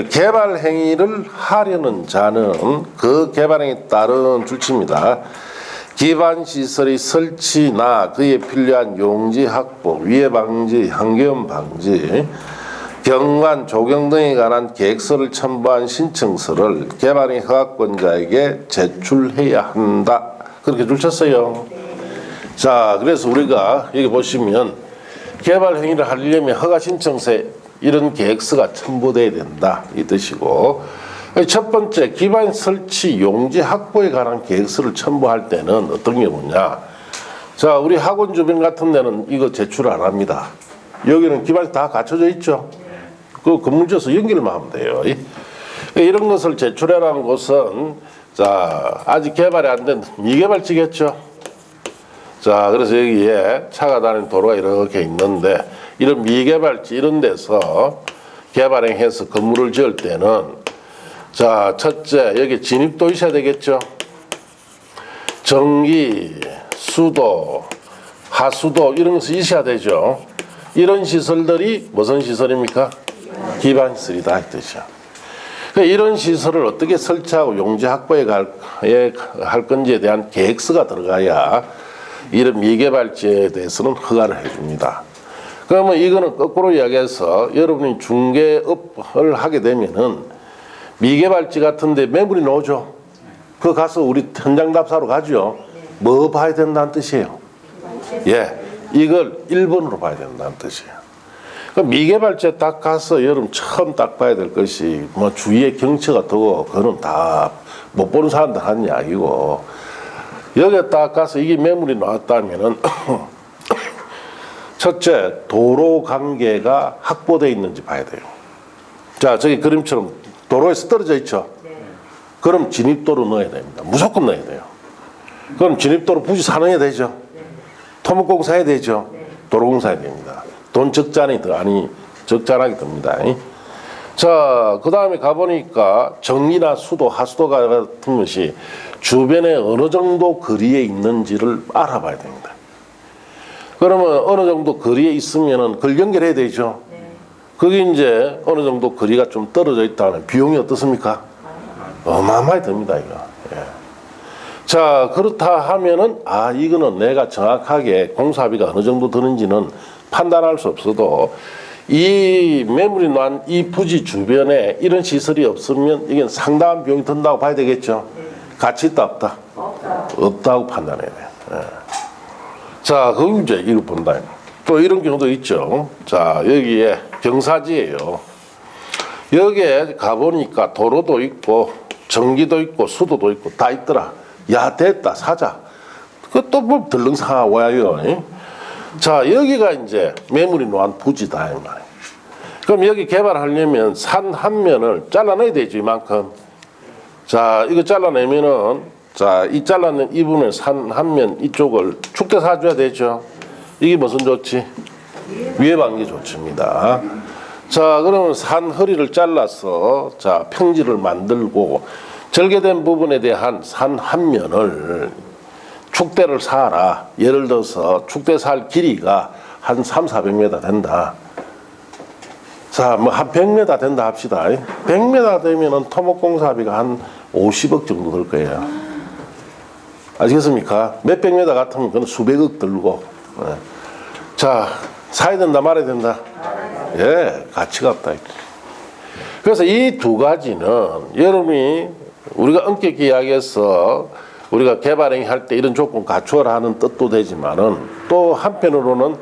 개발 행위를 하려는 자는 그 개발행위에 따른 줄치입니다. 기반 시설의 설치나 그에 필요한 용지 확보, 위해 방지, 환기오염 방지, 경관, 조경 등에 관한 계획서를 첨부한 신청서를 개발행 허가권자에게 제출해야 한다. 그렇게 줄쳤어요. 자, 그래서 우리가 여기 보시면 개발 행위를 하려면 허가 신청서에 이런 계획서가 첨부돼야 된다 이 뜻이고, 첫 번째 기반 설치 용지 확보에 관한 계획서를 첨부할 때는 어떤 경우냐. 자, 우리 학원 주변 같은 데는 이거 제출 안 합니다. 여기는 기반이 다 갖춰져 있죠. 그 건물 지어서 연결만 하면 돼요. 이런 것을 제출해라는 것은 자, 아직 개발이 안 된 미개발지겠죠. 자, 그래서 여기에 차가 다니는 도로가 이렇게 있는데 이런 미개발지 이런 데서 개발행해서 건물을 지을 때는 자, 첫째 여기 진입도 있어야 되겠죠. 전기, 수도, 하수도 이런 것이 있어야 되죠. 이런 시설들이 무슨 시설입니까? 기반시설이다 이 뜻이죠. 이런 시설을 어떻게 설치하고 용지 확보해 할 건지에 대한 계획서가 들어가야 이런 미개발지에 대해서는 허가를 해줍니다. 그러면 이거는 거꾸로 이야기해서 여러분이 중개업을 하게 되면은 미개발지 같은데 매물이 나오죠. 그 가서 우리 현장 답사로 가죠. 뭐 봐야 된다는 뜻이에요. 예, 이걸 1번으로 봐야 된다는 뜻이에요. 그럼 미개발지에 딱 가서 여러분 처음 딱 봐야 될 것이 뭐 주위의 경치가 어떠고 그거는 다 못 보는 사람들 하는 이야기고, 여기에 딱 가서 이게 매물이 나왔다면은 첫째, 도로 관계가 확보되어 있는지 봐야 돼요. 자, 저기 그림처럼 도로에서 떨어져 있죠. 그럼 진입도로 넣어야 됩니다. 무조건 넣어야 돼요. 그럼 진입도로 부지 산행해야 되죠. 토목공사 해야 되죠. 도로공사 해야 됩니다. 돈 적잖이 더 아니 적잖하게 듭니다. 자, 그 다음에 가보니까 정리나 수도, 하수도가 같은 것이 주변에 어느 정도 거리에 있는지를 알아봐야 됩니다. 그러면 어느 정도 거리에 있으면은 그걸 연결해야 되죠. 그게 이제 어느 정도 거리가 좀 떨어져 있다는 비용이 어떻습니까? 어마어마하게 듭니다, 이거. 예. 자, 그렇다 하면은, 아, 이거는 내가 정확하게 공사비가 어느 정도 드는지는 판단할 수 없어도 이 매물이 난 이 부지 주변에 이런 시설이 없으면 이게 상당한 비용이 든다고 봐야 되겠죠. 가치 있다, 없다? 없다고 판단해야 돼요. 예. 자, 그럼 이제 이거 본다. 또 이런 경우도 있죠. 자, 여기에 경사지예요. 여기에 가보니까 도로도 있고 전기도 있고 수도도 있고 다 있더라. 야, 됐다, 사자. 그것도 뭐 덜렁사 와요. 자, 여기가 이제 매물이 놓은 부지다 이 말이에요. 그럼 여기 개발하려면 산 한 면을 잘라내야 되죠, 이만큼. 자, 이거 잘라내면은, 자, 이 잘라낸 이분의 산 한 면 이쪽을 축대 사줘야 되죠. 이게 무슨 조치? 위에 방지 조치입니다. 자, 그러면 산 허리를 잘라서 자, 평지를 만들고 절개된 부분에 대한 산 한 면을 축대를 사라. 예를 들어서 축대 살 길이가 한 300~400m 된다. 자, 뭐 한 100m 된다 합시다. 100m 되면은 토목공사비가 한 50억 정도 들 거예요. 아시겠습니까? 몇백 메다 같으면 그건 수백억 들고. 예. 자, 사야 된다, 말아야 된다? 예, 가치가 없다. 그래서 이 두 가지는 여러분이 우리가 엄격히 이야기해서 우리가 개발행위 할 때 이런 조건 갖추어라 하는 뜻도 되지만은 또 한편으로는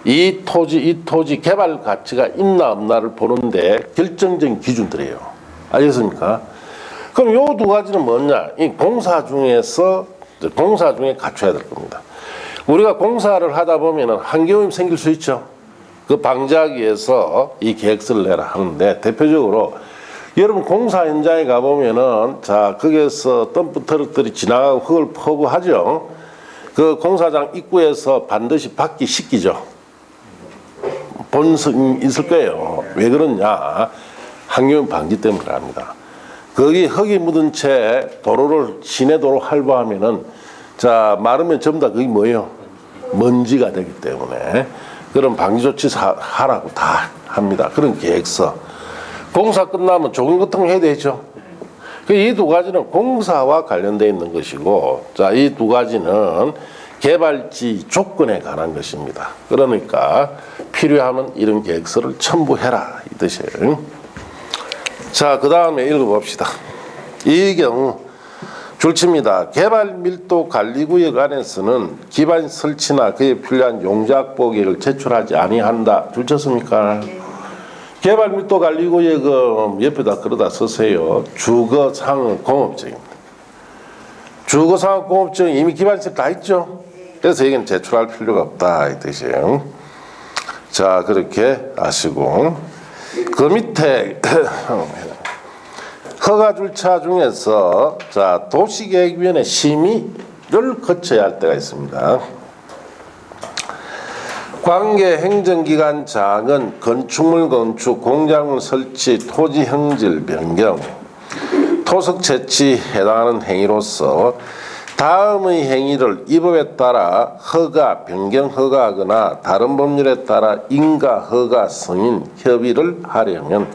이 토지 개발 가치가 있나 없나를 보는데 결정적인 기준들이에요. 알겠습니까? 그럼 요 두 가지는 뭐냐? 이 공사 중에 갖춰야 될 겁니다. 우리가 공사를 하다 보면은 한겨움이 생길 수 있죠. 그 방지하기 위해서 이 계획서를 내라 하는데 대표적으로 여러분 공사 현장에 가보면은 자, 거기에서 덤프 트럭들이 지나가고 흙을 퍼고 하죠. 그 공사장 입구에서 반드시 받기 시키죠. 본성이 있을 거예요. 왜 그러냐? 항염 방지 때문에 합니다. 거기 흙이 묻은 채 도로를 시내도로 활보하면은 자, 마르면 전부 다 그게 뭐예요? 먼지가 되기 때문에 그런 방지 조치 하라고 다 합니다. 그런 계획서. 공사 끝나면 조경 같은 거 해야 되죠. 이 두 가지는 공사와 관련되어 있는 것이고, 자, 이 두 가지는 개발지 조건에 관한 것입니다. 그러니까 필요하면 이런 계획서를 첨부해라 이 뜻이에요. 자, 그 다음에 읽어봅시다. 이 경우 줄칩니다. 개발 밀도 관리구역 안에서는 기반 설치나 그에 필요한 용적 계획을 제출하지 아니한다. 줄쳤습니까? 개발 밀도 관리구역은 옆에다 끌어다 쓰세요. 주거상업 공업증입니다. 주거상업 공업증 이미 기반시설 다 있죠. 그래서 여기는 제출할 필요가 없다 이 뜻이에요. 자, 그렇게 아시고 그 밑에 허가 절차 중에서 자, 도시계획위원회 심의를 거쳐야 할 때가 있습니다. 관계 행정기관 자은 건축물 건축, 공작물 설치, 토지 형질 변경, 토석 채취 해당하는 행위로서 다음의 행위를 이 법에 따라 허가, 변경 허가하거나 다른 법률에 따라 인가, 허가, 승인, 협의를 하려면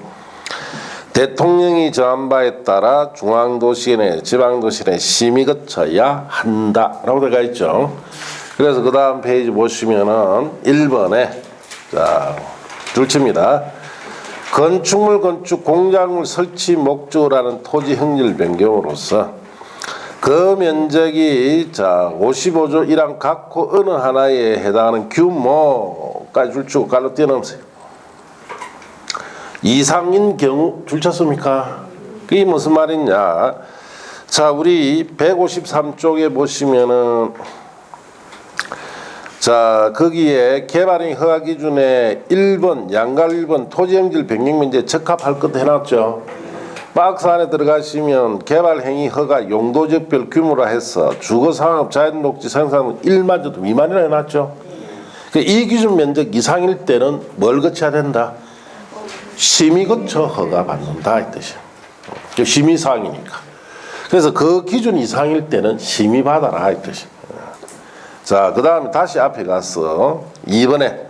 대통령이 정한 바에 따라 중앙도시 내, 지방도시 내 심의 거쳐야 한다라고 되어 있죠. 그래서 그 다음 페이지 보시면은 1번에 자, 둘째입니다. 건축물, 건축, 공작물 설치 목적으로 토지 형질 변경으로서 그 면적이 자 55조 1항 각호 어느 하나에 해당하는 규모까지 줄치고 깔로 뛰어넘으세요. 이상인 경우 줄쳤습니까? 그게 무슨 말이냐? 자, 우리 153쪽에 보시면은 자, 거기에 개발행 허가 기준에 1번, 양갈 1번 토지형질 변경면제 적합할 것 해놨죠. 박스 안에 들어가시면 개발행위 허가 용도지역별 규모라 해서 주거상업 자연녹지 생산 1만 제도 미만이라 해놨죠. 이 기준 면적 이상일 때는 뭘 거쳐야 된다? 심의 거쳐 허가 받는다 이 뜻이에요. 심의사항이니까. 그래서 그 기준 이상일 때는 심의 받아라 이 뜻이에요. 자, 그 다음에 다시 앞에 가서 2번에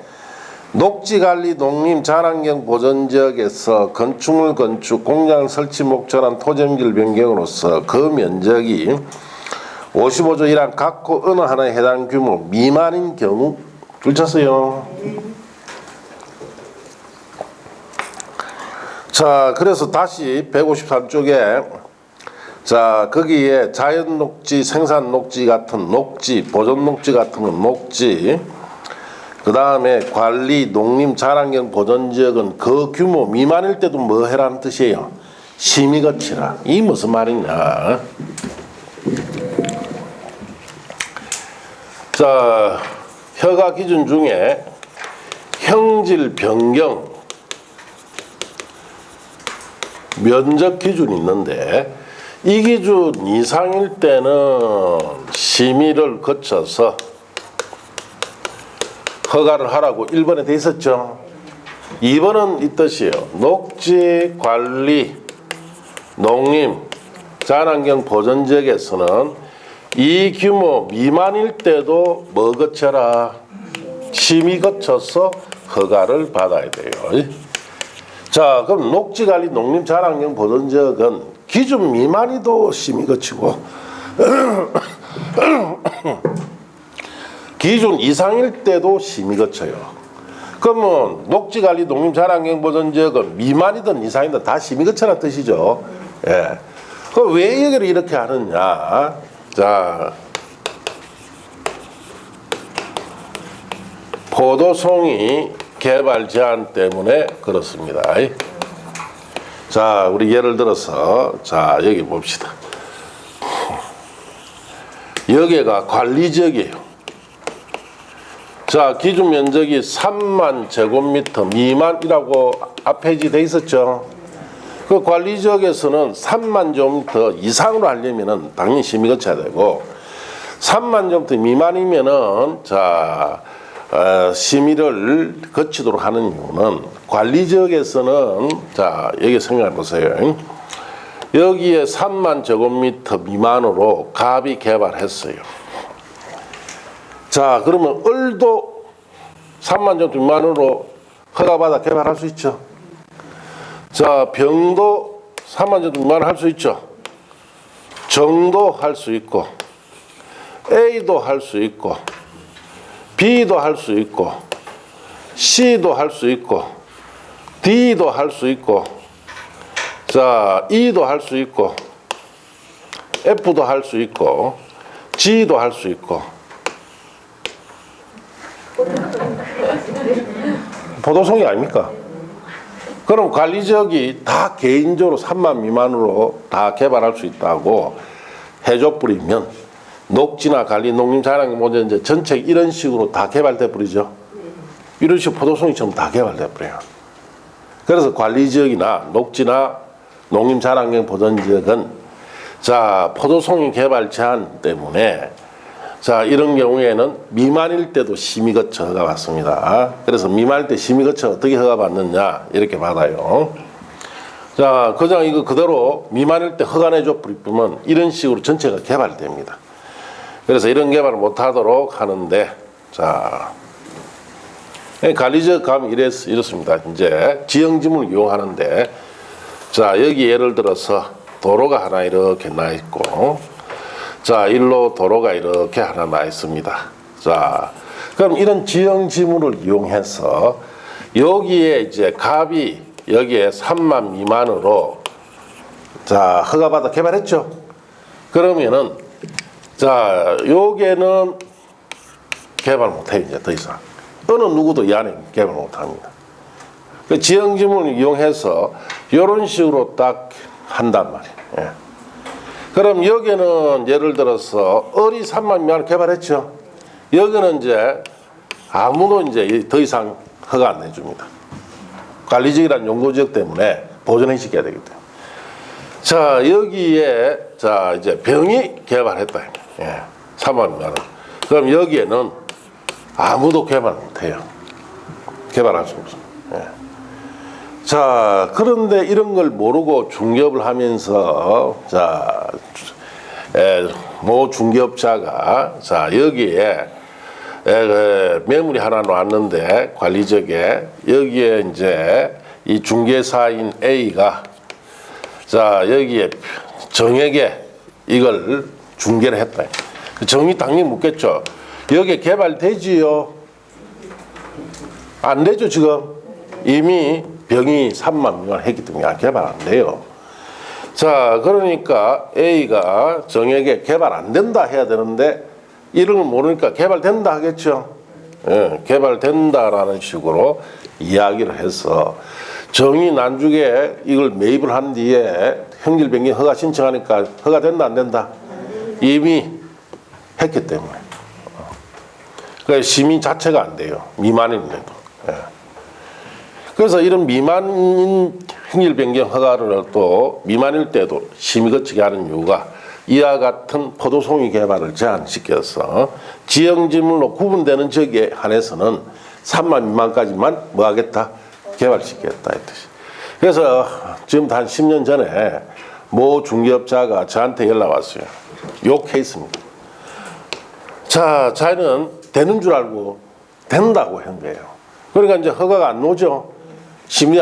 녹지관리 농림 자란경 보전지역에서 건축물 건축 공장 설치 목적한 토지형질 변경으로서 그 면적이 55조 1항 각호 어느 하나에 해당 규모 미만인 경우 줄쳤어요. 자, 그래서 다시 153쪽에 자, 거기에 자연 녹지, 생산 녹지 같은 녹지, 보존 녹지 같은 건 녹지, 그 다음에 관리, 농림, 자란경 보존 지역은 그 규모 미만일 때도 뭐 해라는 뜻이에요? 심의 거치라. 이 무슨 말이냐? 자, 허가 기준 중에 형질 변경 면적 기준이 있는데 이 기준 이상일 때는 심의를 거쳐서 허가를 하라고 1번에 돼 있었죠. 2번은 이 뜻이에요. 녹지, 관리, 농림, 자연환경 보전지역에서는 이 규모 미만일 때도 뭐 거쳐라? 심의 거쳐서 허가를 받아야 돼요. 자, 그럼 녹지, 관리, 농림, 자연환경 보전지역은 기준 미만이도 심의 거치고 기준 이상일 때도 심의 거쳐요. 그러면 녹지관리 농림자란경보전지역은 미만이든 이상이든 다 심의 거쳐라 뜻이죠. 예. 그럼 왜 여기를 이렇게 하느냐? 자, 포도송이 개발 제한 때문에 그렇습니다. 자, 우리 예를 들어서 자, 여기 봅시다. 여기가 관리지역이에요. 자, 기준 면적이 3만 제곱미터 미만이라고 앞에 돼 있었죠. 그 관리지역에서는 3만 제곱미터 이상으로 하려면은 당연히 심의 거쳐야 되고 3만 제곱미터 미만이면은 자, 심의를 거치도록 하는 이유는 관리지역에서는 자, 여기 생각해 보세요. 여기에 3만 제곱미터 미만으로 갑이 개발했어요. 자, 그러면 을도 3만 제곱미터 미만으로 허가받아 개발할 수 있죠. 자, 병도 3만 제곱미터 미만으로 할 수 있죠. 정도 할 수 있고 A도 할 수 있고 B도 할 수 있고 C도 할 수 있고 D도 할 수 있고 자, E도 할 수 있고 F도 할 수 있고 G도 할 수 있고 포도송이 아닙니까? 그럼 관리지역이 다 개인적으로 3만 미만으로 다 개발할 수 있다고 해줘버리면 녹지나 관리, 농림, 자연환경 보전 전체 이런 식으로 다 개발돼 버리죠. 이런 식으로 포도송이처럼 다 개발돼 버려요. 그래서 관리지역이나 녹지나 농림, 자연환경 보전지역은 자, 포도송이 개발 제한 때문에 자, 이런 경우에는 미만일 때도 심의 거쳐 허가 받습니다. 그래서 미만일 때 심의 거쳐 어떻게 허가 받느냐 이렇게 받아요. 자, 그냥 이거 그대로 미만일 때 허가 내줘 버리면 이런 식으로 전체가 개발됩니다. 그래서 이런 개발을 못하도록 하는데 자, 관리지역 가면 이렇습니다. 이제 지형지물을 이용하는데 자, 여기 예를 들어서 도로가 하나 이렇게 나 있고 자, 일로 도로가 이렇게 하나 나 있습니다. 자, 그럼 이런 지형 지물을 이용해서 여기에 이제 값이 여기에 3만 미만으로 자 허가받아 개발했죠. 그러면은 자 여기에는 개발 못해요. 이제 더 이상 어느 누구도 이 안에 개발 못합니다. 그 지형 지물을 이용해서 이런 식으로 딱 한단 말이에요. 예. 그럼 여기는 예를 들어서 어리 3만 미만을 개발했죠. 여기는 이제 아무도 이제 더 이상 허가 안 내줍니다. 관리지역이란 용도지역 때문에 보존해 시켜야 되기 때문에. 자 여기에 자 이제 병이 개발했다. 예. 3만 미만. 그럼 여기에는 아무도 개발 못해요. 개발할 수 없습니다. 예. 자 그런데 이런 걸 모르고 중개업을 하면서 자 모 중개업자가 자 여기에 매물이 하나 나왔는데 관리적에 여기에 이제 이 중개사인 A가 자 여기에 정에게 이걸 중개를 했다. 정이 당연히 묻겠죠. 여기에 개발되지요? 안 되죠 지금. 이미 병이 3만 미만 했기 때문에 개발 안 돼요. 자 그러니까 A가 정에게 개발 안 된다 해야 되는데 이런 걸 모르니까 개발된다 하겠죠. 예, 개발된다라는 식으로 이야기를 해서 정이 난중에 이걸 매입을 한 뒤에 형질 변경 허가 신청하니까 허가된다 안 된다? 이미 했기 때문에. 그러니까 심의 자체가 안 돼요. 미만인데도. 예. 그래서 이런 미만인 형질 변경 허가를 또 미만일 때도 심의 거치게 하는 이유가 이와 같은 포도송이 개발을 제한시켜서 지형지물로 구분되는 지역에 한해서는 3만 미만까지만 뭐 하겠다? 개발시키겠다 했듯이. 그래서 지금 한 10년 전에 모 중개업자가 저한테 연락 왔어요. 요 케이스입니다. 자, 자기는 되는 줄 알고 된다고 한 거예요. 그러니까 이제 허가가 안 나오죠. 심의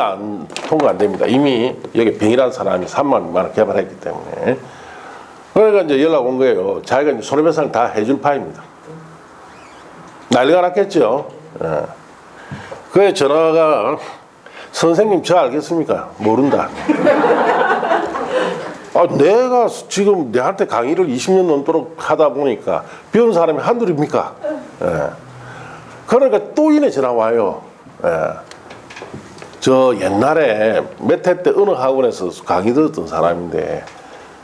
통과 안 됩니다. 이미 여기 병이라는 사람이 3만 미만을 개발했기 때문에. 그러니까 이제 연락 온 거예요. 자기가 이제 손해배상을 다 해줄 파입니다. 난리가 났겠죠. 예. 그래 전화가 선생님 저 알겠습니까? 모른다. 아, 내가 지금 내한테 강의를 20년 넘도록 하다 보니까 배운 사람이 한둘입니까? 예. 그러니까 또 이내 전화 와요. 예. 저 옛날에 몇 해 때 어느 학원에서 강의 들었던 사람인데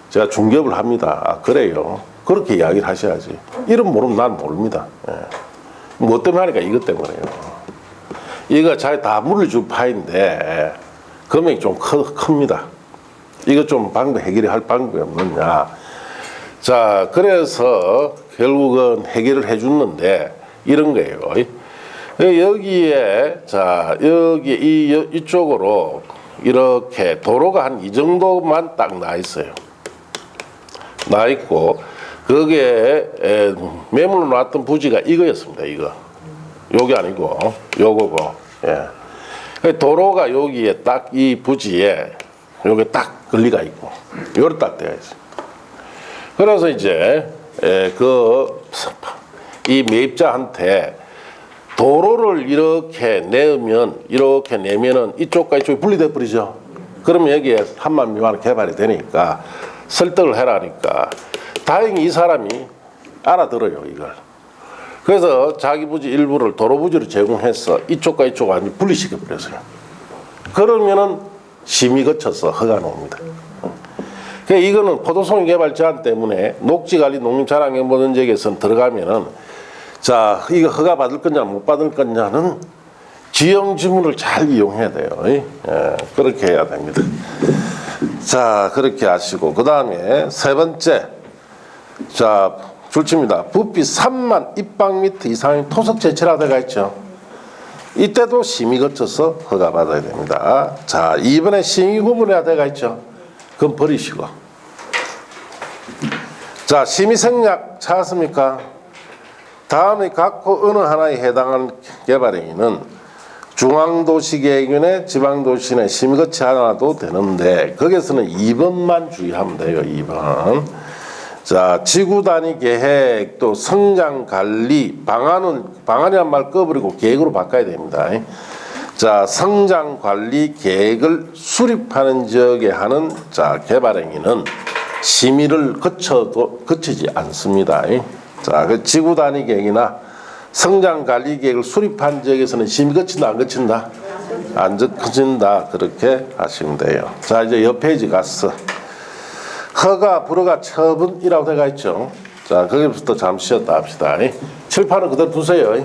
제가 중개업을 합니다. 아, 그래요. 그렇게 이야기를 하셔야지. 이름 모르면 난 모릅니다. 예. 뭐 때문에 하니까 이것 때문에요. 이거 잘 다 물려줄 파인데 금액이 좀 큽니다. 이거 좀 해결할 방법이 없느냐. 자, 그래서 결국은 해결을 해줬는데 이런 거예요. 여기에 자 여기 이쪽으로 이렇게 도로가 한 이 정도만 딱 나 있어요. 나 있고 거기에 매물로 놨던 부지가 이거였습니다. 이거 요게 아니고 요거고. 예. 도로가 여기에 딱 이 부지에 요게 딱 걸리가 있고 요렇게 딱 되어 있어요. 그래서 이제 이 매입자한테 도로를 이렇게 내면은 이쪽과 이쪽이 분리돼 버리죠. 그러면 여기에 3만 미만 개발이 되니까 설득을 해라니까 다행히 이 사람이 알아들어요 이걸. 그래서 자기 부지 일부를 도로 부지로 제공해서 이쪽과 이쪽을 완전히 분리시켜 버렸어요. 그러면은 심의 거쳐서 허가 나옵니다. 그러니까 이거는 포도송이 개발 제한 때문에 녹지관리 농림자랑연구원 지역에선 들어가면은 자 이거 허가 받을 거냐 못 받을 거냐는 지형 지문을 잘 이용해야 돼요. 예, 그렇게 해야 됩니다. 자 그렇게 하시고 그 다음에 세 번째 자 줄칩니다. 부피 3만 입방미터 이상의 토석 제철화 되어 있죠. 이때도 심의 거쳐서 허가 받아야 됩니다. 자 이번에 심의 구분해야 되어 있죠. 그건 버리시고 자 심의 생략 찾았습니까? 다음에 각호 어느 하나에 해당하는 개발행위는 중앙도시계획위원회 지방도시내 심의 거치 하나도 되는데 거기에서는 2번만 주의하면 돼요. 2번. 자, 지구 단위 계획 또 성장 관리 방안이란 말 꺼버리고 계획으로 바꿔야 됩니다. 자, 성장 관리 계획을 수립하는 지역에 하는 자 개발 행위는 심의를 거치지 않습니다. 자, 그 지구 단위 계획이나 성장 관리 계획을 수립한 지역에서는 심의 거친다 안 거친다? 안 거친다. 그렇게 하시면 돼요. 자, 이제 옆 페이지 갔어. 허가, 불허가, 처분이라고 되어 있죠. 자, 거기부터 잠시 쉬었다 합시다. 칠판은 그대로 두세요.